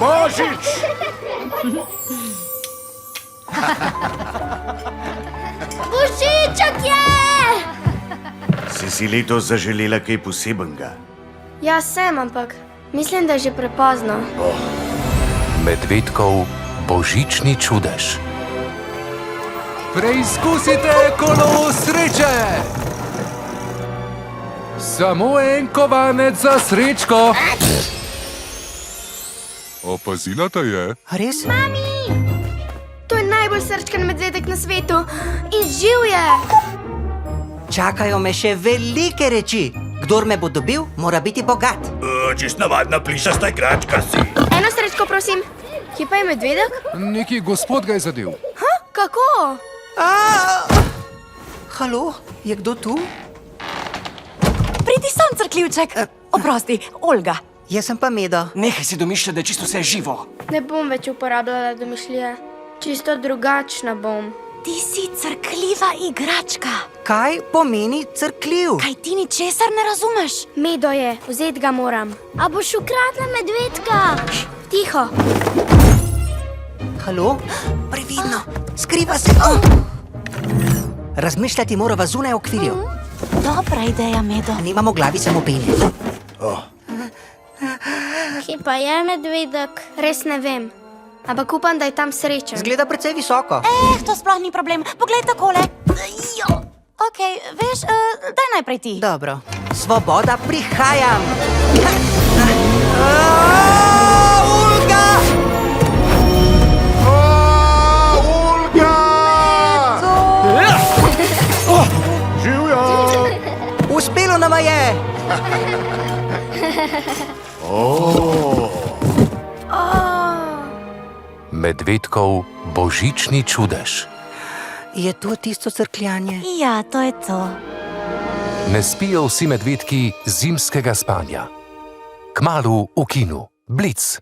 Božič! Božiček je! Si letos zaželela kaj posebenega? Ja, sem, ampak mislim, da je že prepozno. Medvedkov božični čudež. Preizkusite kolo sreče! Samo en kovanec za srečko. Opazila te je? Res? To je najbolj srčkan medvedek na svetu in živ je! Čakajo me še velike reči. Kdor me bo dobil, mora biti bogat. Čist navadna plišasta igračka si. Eno srečko, prosim. Kje pa je medvedek? Neki gospod ga je zadel. Kako? Halo, je kdo tu? Pridi sem, crkljivček. Oprosti, Olga. Jaz sem pa Medo. Nehaj si domišljati, da je čisto vse živo. Ne bom več uporabljala domišljije. Čisto drugačna bom. Ti si crkljiva igračka. Kaj pomeni crkljiv? Kaj ti ničesar ne razumeš? Medo je, vzeti ga moram. A boš ukradla medvedka? Tiho. Halo? Previdno, skriva se. Razmišljati morava zunaj okvirjev. Dobra ideja, Medo. Nimamo glavi, samo penje. Kje pa je medvedek? Res ne vem. Ampak upam, da je tam srečen. Zgleda precej visoko. To sploh ni problem. Poglej takole. Ok, veš, daj najprej ti. Dobro. Svoboda, prihajam. Olga! Olga! Živjo! Uspelo nama je. Medvedkov božični čudež. Je to tisto crkljanje? Ja, to je to. Ne spijo vsi medvedki zimskega spanja. Kmalu v kinu. Blic.